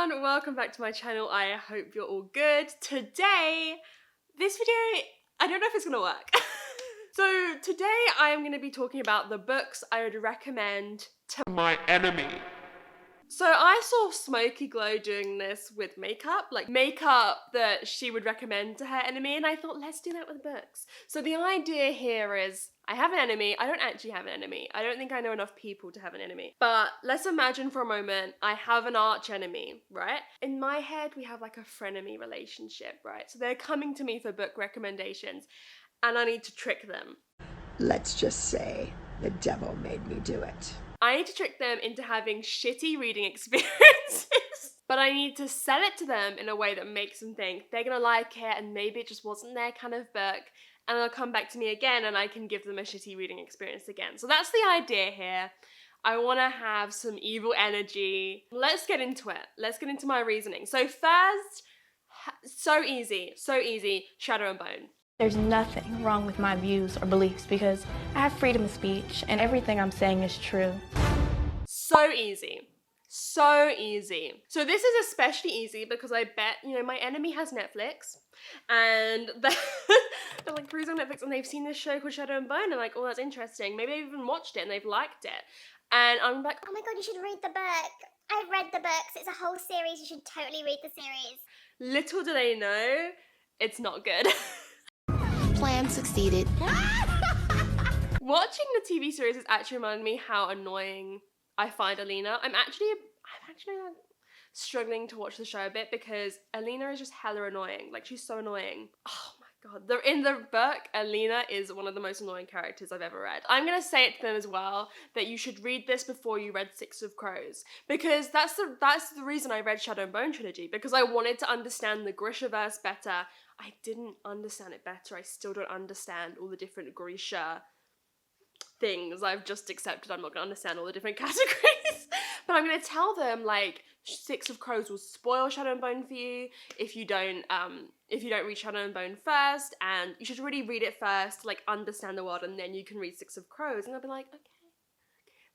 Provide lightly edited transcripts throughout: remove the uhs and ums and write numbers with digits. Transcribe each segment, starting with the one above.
everyone, welcome back to my channel. I hope you're all good. Today, this video, I don't know if it's gonna work. So today I am gonna be talking about the books I would recommend to my enemy. So I saw Smokey Glow doing this with makeup, like makeup that she would recommend to her enemy, and I thought, let's do that with books. So the idea here is, I have an enemy. I don't actually have an enemy. I don't think I know enough people to have an enemy. But let's imagine for a moment I have an arch enemy, right? In my head, we have like a frenemy relationship, right? So they're coming to me for book recommendations, and I need to trick them. Let's just say the devil made me do it. I need to trick them into having shitty reading experiences, but I need to sell it to them in a way that makes them think they're gonna like it and maybe it just wasn't their kind of book, and they'll come back to me again and I can give them a shitty reading experience again. So that's the idea here. I want to have some evil energy. Let's get into it. Let's get into my reasoning. So first, so easy, Shadow and Bone. There's nothing wrong with my views or beliefs because I have freedom of speech and everything I'm saying is true. So easy. So easy. So this is especially easy because I bet, you know, my enemy has Netflix and they're like cruising on Netflix and they've seen this show called Shadow and Bone and like, oh, that's interesting. Maybe they've even watched it and they've liked it. And I'm like, oh my god, you should read the book. I've read the books. It's a whole series. You should totally read the series. Little do they know, it's not good. Plan succeeded. Watching the TV series has actually reminded me how annoying I find Alina. I'm actually like struggling to watch the show a bit because Alina is just hella annoying. Like, she's so annoying. Oh my god. In the book, Alina is one of the most annoying characters I've ever read. I'm gonna say it to them as well, that you should read this before you read Six of Crows. Because that's the reason I read Shadow and Bone trilogy, because I wanted to understand the Grishaverse better. I didn't understand it better. I still don't understand all the different Grisha things. I've just accepted I'm not going to understand all the different categories. But I'm going to tell them, like, Six of Crows will spoil Shadow and Bone for you if you don't read Shadow and Bone first, and you should really read it first to, like, understand the world, and then you can read Six of Crows. And they'll be like, okay.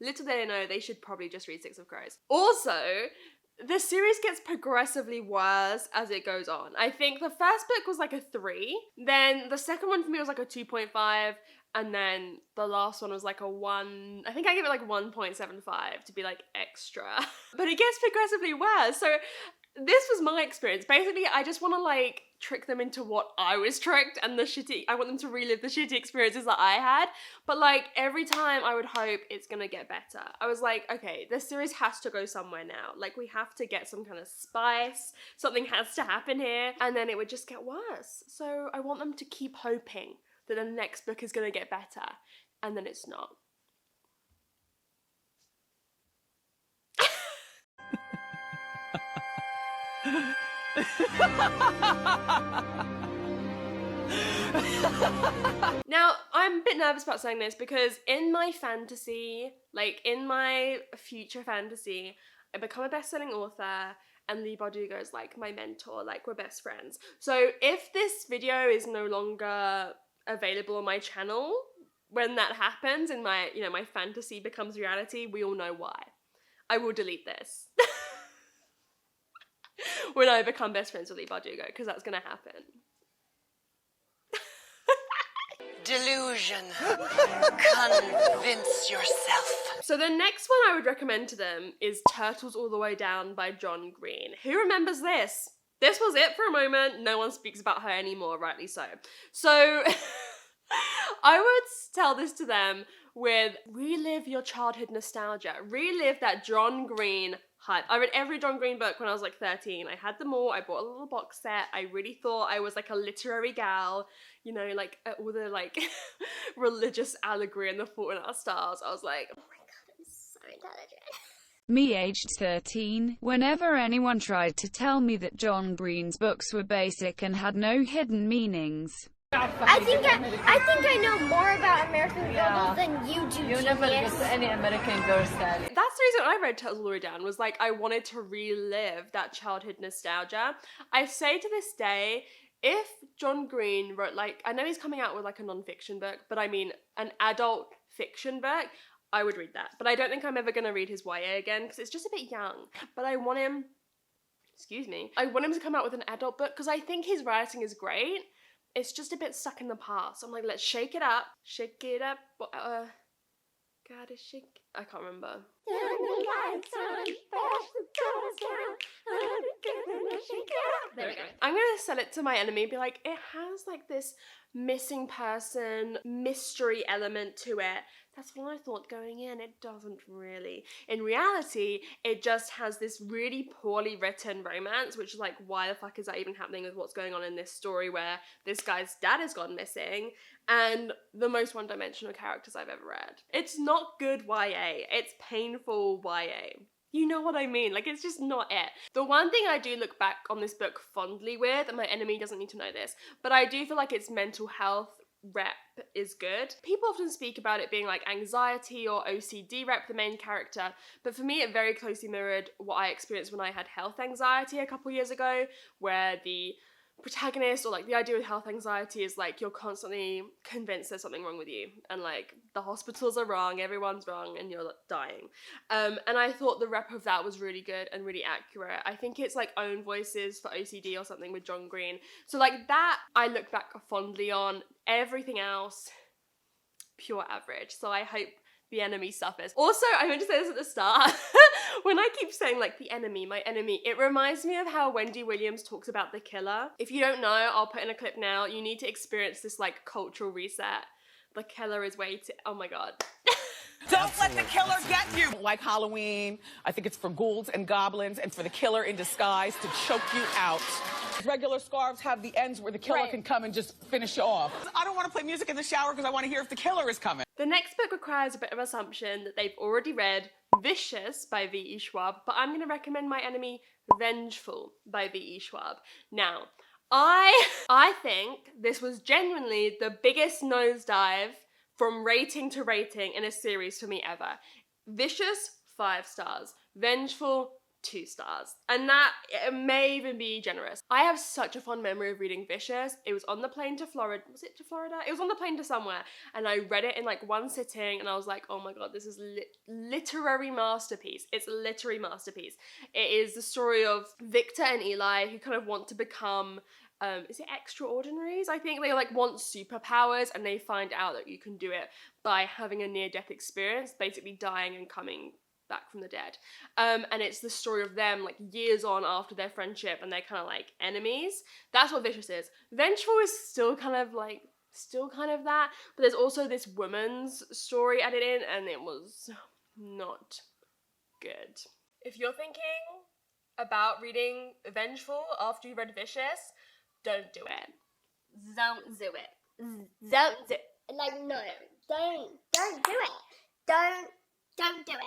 Little they know, they should probably just read Six of Crows. Also, the series gets progressively worse as it goes on. I think the first book was like a 3, then the second one for me was like a 2.5, and then the last one was like a 1. I think I gave it like 1.75 to be like extra. But it gets progressively worse. So this was my experience. Basically, I just want to like trick them into what I was tricked, and I want them to relive the shitty experiences that I had. But like every time I would hope it's gonna get better. I was like, okay, this series has to go somewhere now. Like, we have to get some kind of spice. Something has to happen here. And then it would just get worse. So I want them to keep hoping that the next book is gonna get better. And then it's not. Now, I'm a bit nervous about saying this because in my fantasy, like in my future fantasy, I become a best-selling author and Leigh Bardugo is like my mentor, like we're best friends. So if this video is no longer available on my channel, when that happens and my, you know, my fantasy becomes reality, we all know why. I will delete this. When I become best friends with Leigh Bardugo, because that's gonna happen. Delusion. Convince yourself. So the next one I would recommend to them is Turtles All the Way Down by John Green. Who remembers this? This was it for a moment. No one speaks about her anymore, rightly so. So I would tell this to them with relive your childhood nostalgia. Relive that John Green hype. I read every John Green book when I was like 13. I had them all. I bought a little box set. I really thought I was like a literary gal, you know, like all the like religious allegory and the Fault in Our Stars. I was like, Oh my god, I'm so intelligent. Me, aged 13, whenever anyone tried to tell me that John Green's books were basic and had no hidden meanings. I think I know more about American Girl than you do. You never get any American Girl style. that's the reason I read Turtles All the Way Down, was like I wanted to relive that childhood nostalgia. I say to this day, if John Green wrote, like, I know he's coming out with like a non-fiction book, but I mean an adult fiction book, I would read that. But I don't think I'm ever going to read his YA again because it's just a bit young. But I want him excuse me. I want him to come out with an adult book because I think his writing is great. It's just a bit stuck in the past. I'm like, let's shake it up. Shake it up. Gotta shake. I can't remember. There we go. I'm gonna sell it to my enemy and be like, it has like this missing person mystery element to it. That's what I thought going in. It doesn't really. In reality, it just has this really poorly written romance, which is like, why the fuck is that even happening with what's going on in this story where this guy's dad has gone missing, and the most one-dimensional characters I've ever read. It's not good YA. It's painful YA. You know what I mean? Like, it's just not it. The one thing I do look back on this book fondly with, and my enemy doesn't need to know this, but I do feel like its mental health rep is good. People often speak about it being like anxiety or OCD rep, the main character, but for me it very closely mirrored what I experienced when I had health anxiety a couple years ago, where the protagonist, or like the idea with health anxiety, is like you're constantly convinced there's something wrong with you, and like the hospitals are wrong, everyone's wrong, and you're like dying. And I thought the rep of that was really good and really accurate. I think it's like Own Voices for OCD or something with John Green. So like that I look back fondly on. Everything else, pure average. So I hope the enemy suffers. Also, I meant to say this at the start. When I keep saying like the enemy, my enemy, it reminds me of how Wendy Williams talks about the killer. If you don't know, I'll put in a clip now. You need to experience this like cultural reset. The killer is waiting. Oh my God. Don't let the killer get you. Like Halloween, I think it's for ghouls and goblins and for the killer in disguise to choke you out. Regular scarves have the ends where the killer can come and just finish you off. I don't want to play music in the shower because I want to hear if the killer is coming. The next book requires a bit of assumption that they've already read Vicious by V.E. Schwab, but I'm going to recommend my enemy Vengeful by V.E. Schwab. Now, I think this was genuinely the biggest nosedive from rating to rating in a series for me ever. Vicious, 5 stars. Vengeful, 2 stars. And that it may even be generous. I have such a fond memory of reading Vicious. It was on the plane to Florida. Was it to Florida? It was on the plane to somewhere. And I read it in like one sitting and I was like, oh my God, this is literary masterpiece. It's a literary masterpiece. It is the story of Victor and Eli who kind of want to become is it extraordinaries? I think they like want superpowers, and they find out that you can do it by having a near-death experience, basically dying and coming back from the dead. And it's the story of them like years on after their friendship, and they're kind of like enemies. That's what Vicious is. Vengeful is still kind of that, but there's also this woman's story added in, and it was not good. If you're thinking about reading Vengeful after you read Vicious, don't do it. Don't do it. Don't do it. Like, no. Don't do it. Don't do it.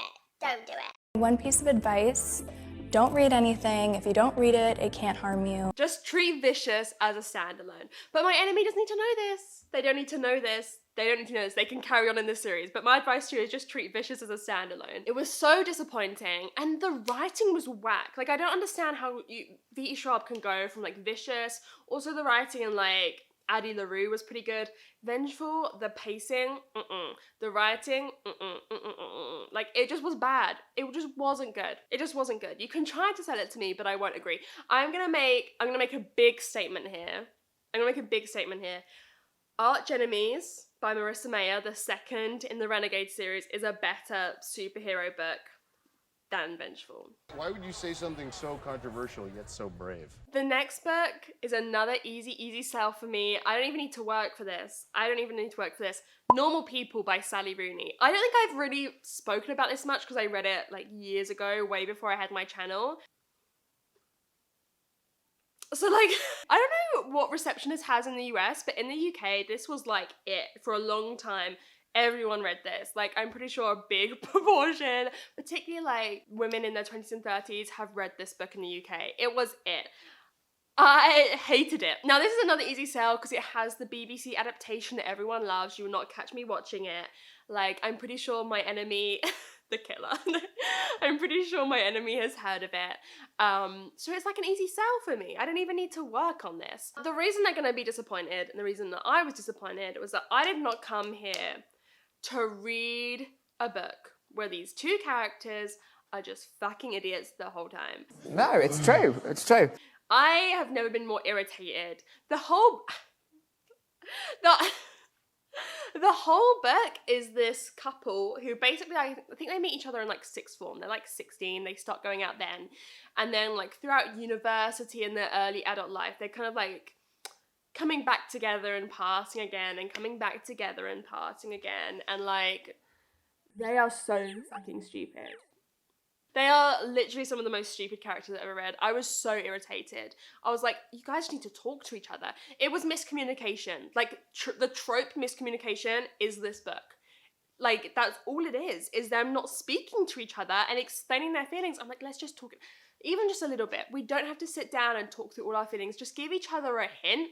Don't do it. One piece of advice, don't read anything. If you don't read it, it can't harm you. Just treat Vicious as a standalone. But my enemy doesn't need to know this. They don't need to know this. They don't need to know this. They can carry on in this series. But my advice to you is just treat Vicious as a standalone. It was so disappointing, and the writing was whack. Like, I don't understand how V.E. Schwab can go from like Vicious. Also, the writing in like Addie LaRue was pretty good. Vengeful, the pacing, the writing, like it just was bad. It just wasn't good. It just wasn't good. You can try to sell it to me, but I won't agree. I'm gonna make a big statement here. Arch Enemies by Marissa Mayer, the second in the Renegade series, is a better superhero book than Vengeful. Why would you say something so controversial yet so brave? The next book is another easy sell for me. I don't even need to work for this. Normal People by Sally Rooney. I don't think I've really spoken about this much because I read it like years ago, way before I had my channel. So like, I don't know what reception this has in the US, but in the UK, this was like it for a long time. Everyone read this. Like, I'm pretty sure a big proportion, particularly like women in their 20s and 30s, have read this book in the UK. It was it. I hated it. Now, this is another easy sell because it has the BBC adaptation that everyone loves. You will not catch me watching it. Like, I'm pretty sure my enemy, the killer, I'm pretty sure my enemy has heard of it. So it's like an easy sell for me. I don't even need to work on this. The reason they're going to be disappointed, and the reason that I was disappointed, was that I did not come here to read a book where these two characters are just fucking idiots the whole time. No, it's true. It's true. I have never been more irritated. The whole book is this couple who basically, I think they meet each other in like sixth form. They're like 16, they start going out then. And then like throughout university and their early adult life, they're kind of like coming back together and parting again and coming back together and parting again. And like, they are so fucking stupid. They are literally some of the most stupid characters I've ever read. I was so irritated. I was like, you guys need to talk to each other. It was miscommunication. Like, the trope miscommunication is this book. Like, that's all it is them not speaking to each other and explaining their feelings. I'm like, let's just talk, even just a little bit. We don't have to sit down and talk through all our feelings. Just give each other a hint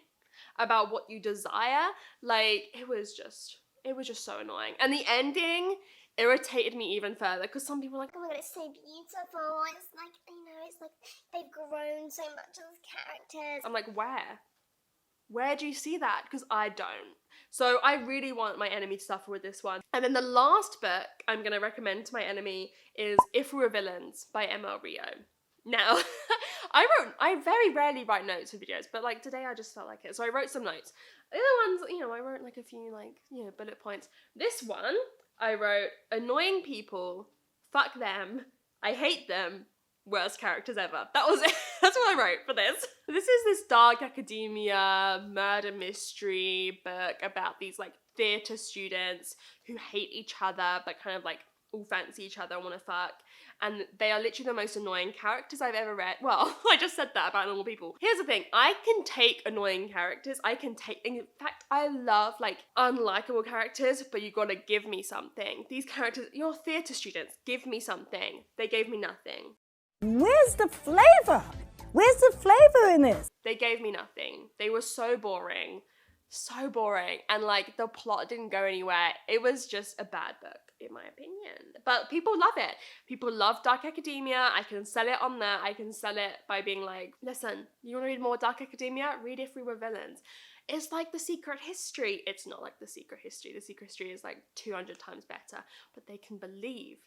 about what you desire. Like, it was just so annoying. And the ending irritated me even further because some people were like, oh my god, it's so beautiful. It's like, you know, it's like they've grown so much as characters. I'm like, where do you see that? Because I don't. So I really want my enemy to suffer with this one. And then the last book I'm going to recommend to my enemy is If We Were Villains by ML Rio. Now, I very rarely write notes for videos, but like today I just felt like it. So I wrote some notes. The other ones, you know, I wrote like a few like, you know, bullet points. This one, I wrote, annoying people, fuck them, I hate them, worst characters ever. That was it. That's what I wrote for this. This is this dark academia murder mystery book about these like theatre students who hate each other but kind of like all fancy each other and want to fuck. And they are literally the most annoying characters I've ever read. Well, I just said that about normal people. Here's the thing. I can take annoying characters. In fact, I love like unlikable characters, but you gotta give me something. These characters, you're theatre students, give me something. They gave me nothing. Where's the flavor? Where's the flavor in this? They gave me nothing. They were so boring. So boring. And like the plot didn't go anywhere. It was just a bad book, in my opinion. But people love it. People love dark academia. I can sell it on that. I can sell it by being like, listen, you want to read more dark academia? Read If We Were Villains. It's like The Secret History. It's not like The Secret History. The Secret History is like 200 times better. But they can believe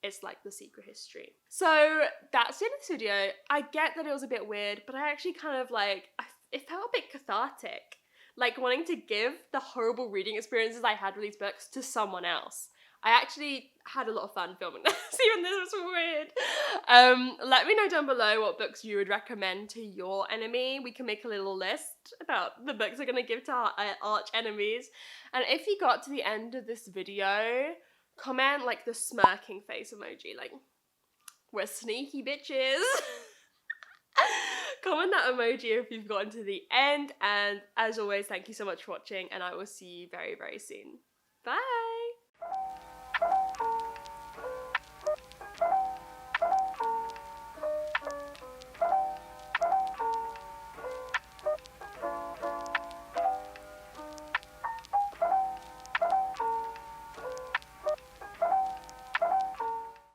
it's like The Secret History. So that's the end of this video. I get that it was a bit weird, but I actually kind of like, it felt a bit cathartic. Like wanting to give the horrible reading experiences I had with these books to someone else. I actually had a lot of fun filming this, even though this was weird. Let me know down below what books you would recommend to your enemy. We can make a little list about the books we're going to give to our arch enemies. And if you got to the end of this video, comment like the smirking face emoji, like, we're sneaky bitches. Comment that emoji if you've gotten to the end, and as always, thank you so much for watching, and I will see you very, very soon. Bye!